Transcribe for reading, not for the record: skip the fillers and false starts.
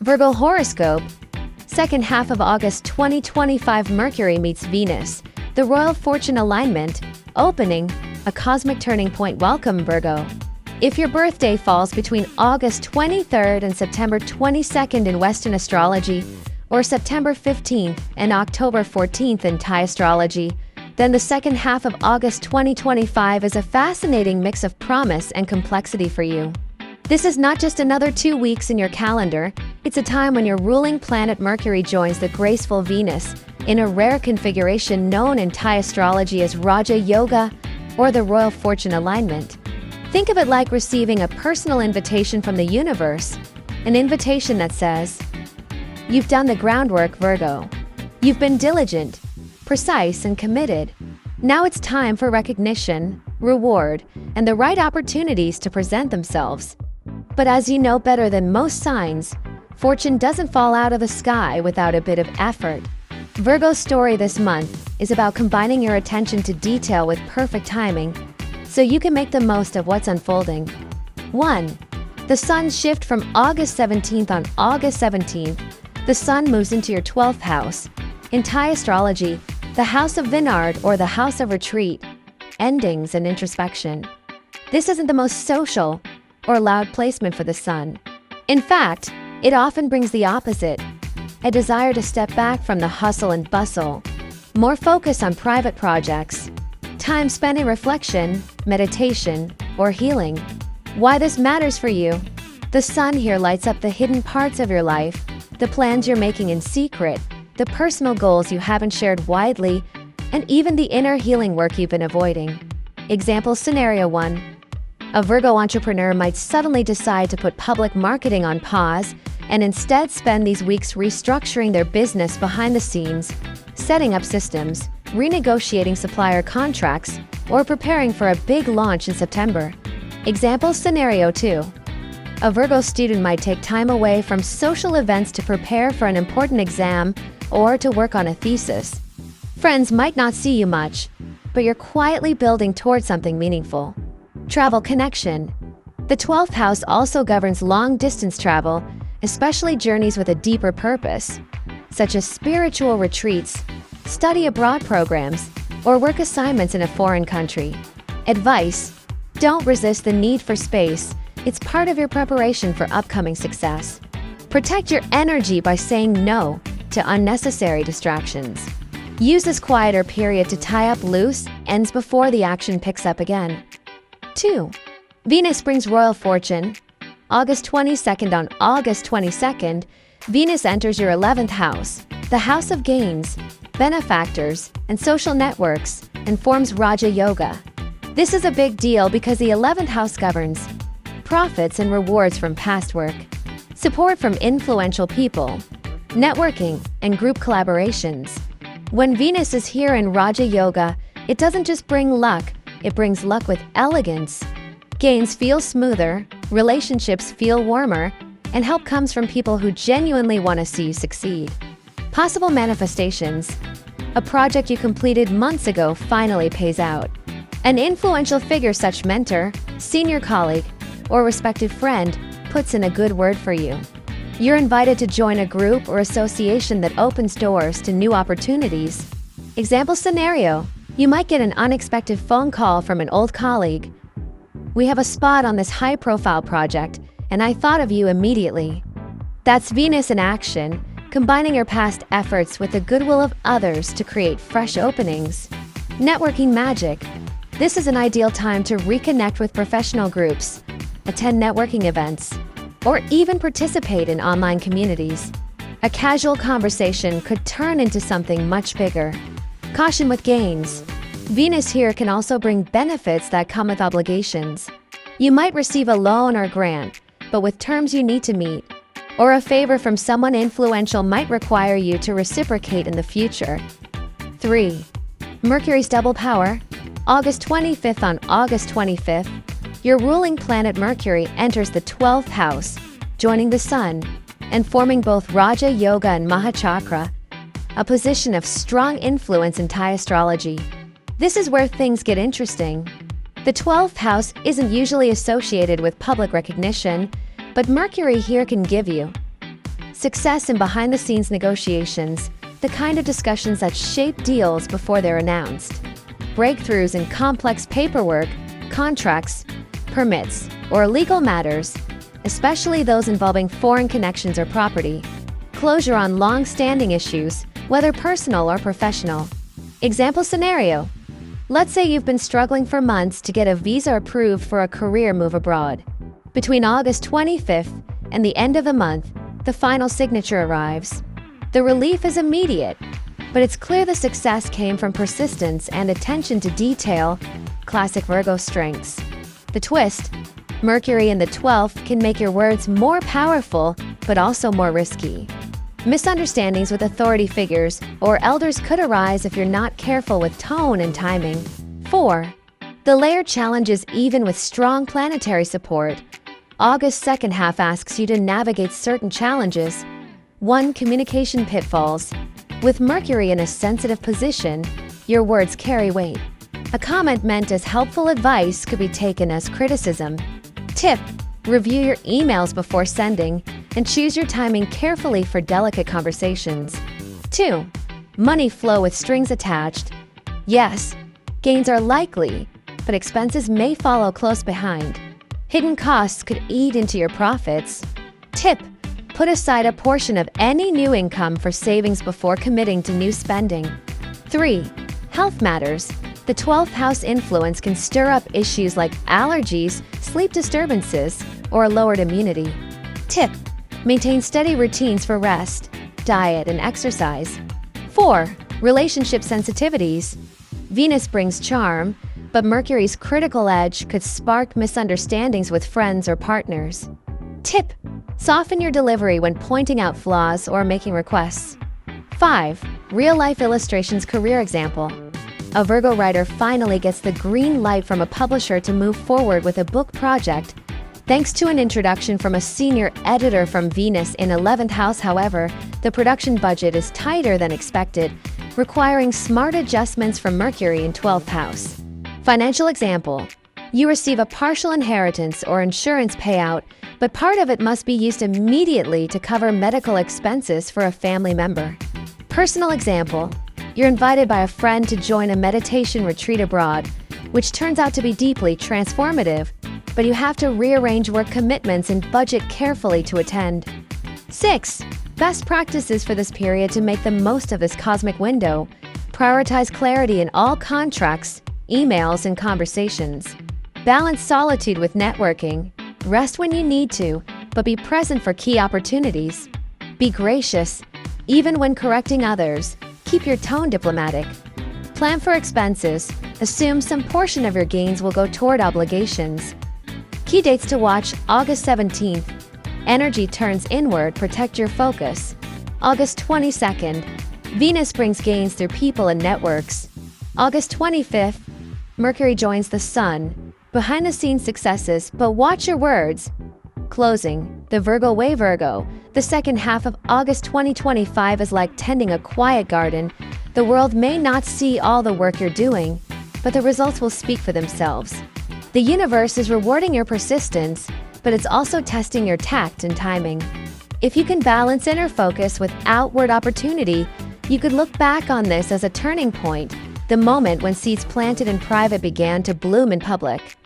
Virgo horoscope. Second half of August 2025, Mercury meets Venus. The royal fortune alignment. Opening. A cosmic turning point. Welcome, Virgo. If your birthday falls between August 23rd and September 22nd in Western astrology, or September 15th and October 14th in Thai astrology, then the second half of August 2025 is a fascinating mix of promise and complexity for you. This is not just another 2 weeks in your calendar, it's a time when your ruling planet Mercury joins the graceful Venus in a rare configuration known in Thai astrology as Raja Yoga or the Royal Fortune Alignment. Think of it like receiving a personal invitation from the universe, an invitation that says, "You've done the groundwork, Virgo. You've been diligent, precise, and committed. Now it's time for recognition, reward, and the right opportunities to present themselves." But as you know better than most signs, fortune doesn't fall out of the sky without a bit of effort. Virgo's story this month is about combining your attention to detail with perfect timing, so you can make the most of what's unfolding. 1. The Sun's shift from August 17th. On August 17th, the Sun moves into your 12th house. In Thai astrology, the House of Vinard or the House of Retreat, endings and introspection. This isn't the most social or loud placement for the Sun. In fact, it often brings the opposite, a desire to step back from the hustle and bustle, more focus on private projects, time spent in reflection, meditation, or healing. Why this matters for you? The Sun here lights up the hidden parts of your life, the plans you're making in secret, the personal goals you haven't shared widely, and even the inner healing work you've been avoiding. Example scenario 1. A Virgo entrepreneur might suddenly decide to put public marketing on pause and instead spend these weeks restructuring their business behind the scenes, setting up systems, renegotiating supplier contracts, or preparing for a big launch in September. Example scenario 2. A Virgo student might take time away from social events to prepare for an important exam or to work on a thesis. Friends might not see you much, but you're quietly building towards something meaningful. Travel connection. The 12th house also governs long-distance travel, especially journeys with a deeper purpose, such as spiritual retreats, study abroad programs, or work assignments in a foreign country. Advice: don't resist the need for space. It's part of your preparation for upcoming success. Protect your energy by saying no to unnecessary distractions. Use this quieter period to tie up loose ends before the action picks up again. 2. Venus brings royal fortune. August 22nd. On August 22nd, Venus enters your 11th house, the house of gains, benefactors, and social networks, and forms Raja Yoga. This is a big deal because the 11th house governs profits and rewards from past work, support from influential people, networking, and group collaborations. When Venus is here in Raja Yoga, it doesn't just bring luck, it brings luck with elegance. Gains feel smoother, relationships feel warmer, and help comes from people who genuinely want to see you succeed. Possible manifestations. A project you completed months ago finally pays out. An influential figure such mentor, senior colleague, or respected friend puts in a good word for you. You're invited to join a group or association that opens doors to new opportunities. Example scenario: you might get an unexpected phone call from an old colleague. "We have a spot on this high-profile project, and I thought of you immediately." That's Venus in action, combining your past efforts with the goodwill of others to create fresh openings. Networking magic. This is an ideal time to reconnect with professional groups, attend networking events, or even participate in online communities. A casual conversation could turn into something much bigger. Caution with gains. Venus here can also bring benefits that come with obligations. You might receive a loan or grant, but with terms you need to meet, or a favor from someone influential might require you to reciprocate in the future. 3. Mercury's double power. August 25th. On August 25th, your ruling planet Mercury enters the 12th house, joining the Sun, and forming both Raja Yoga and Mahachakra, a position of strong influence in Thai astrology. This is where things get interesting. The 12th house isn't usually associated with public recognition, but Mercury here can give you success in behind-the-scenes negotiations, the kind of discussions that shape deals before they're announced. Breakthroughs in complex paperwork, contracts, permits, or legal matters, especially those involving foreign connections or property. Closure on long-standing issues, whether personal or professional. Example scenario. Let's say you've been struggling for months to get a visa approved for a career move abroad. Between August 25th and the end of the month, the final signature arrives. The relief is immediate, but it's clear the success came from persistence and attention to detail, classic Virgo strengths. The twist: Mercury in the 12th can make your words more powerful, but also more risky. Misunderstandings with authority figures or elders could arise if you're not careful with tone and timing. 4. The layered challenges even with strong planetary support. August's second half asks you to navigate certain challenges. 1. Communication pitfalls. With Mercury in a sensitive position, your words carry weight. A comment meant as helpful advice could be taken as criticism. Tip: review your emails before sending and choose your timing carefully for delicate conversations. 2. Money flow with strings attached. Yes, gains are likely, but expenses may follow close behind. Hidden costs could eat into your profits. Tip: put aside a portion of any new income for savings before committing to new spending. 3. Health matters. The 12th house influence can stir up issues like allergies, sleep disturbances, or lowered immunity. Tip: maintain steady routines for rest, diet, and exercise. 4. Relationship sensitivities. Venus brings charm, but Mercury's critical edge could spark misunderstandings with friends or partners. Tip: soften your delivery when pointing out flaws or making requests. 5. Real-life illustrations career example. A Virgo writer finally gets the green light from a publisher to move forward with a book project. Thanks to an introduction from a senior editor from Venus in 11th house, however, the production budget is tighter than expected, requiring smart adjustments from Mercury in 12th house. Financial example. You receive a partial inheritance or insurance payout, but part of it must be used immediately to cover medical expenses for a family member. Personal example. You're invited by a friend to join a meditation retreat abroad, which turns out to be deeply transformative, but you have to rearrange work commitments and budget carefully to attend. 6. Best practices for this period to make the most of this cosmic window. Prioritize clarity in all contracts, emails, and conversations. Balance solitude with networking. Rest when you need to, but be present for key opportunities. Be gracious, even when correcting others. Keep your tone diplomatic. Plan for expenses. Assume some portion of your gains will go toward obligations. Key dates to watch: August 17th. Energy turns inward, protect your focus. August 22nd. Venus brings gains through people and networks. August 25th. Mercury joins the Sun. Behind-the-scenes successes, but watch your words. Closing. The Virgo way, Virgo. The second half of August 2025 is like tending a quiet garden. The world may not see all the work you're doing, but the results will speak for themselves. The universe is rewarding your persistence, but it's also testing your tact and timing. If you can balance inner focus with outward opportunity, you could look back on this as a turning point, the moment when seeds planted in private began to bloom in public.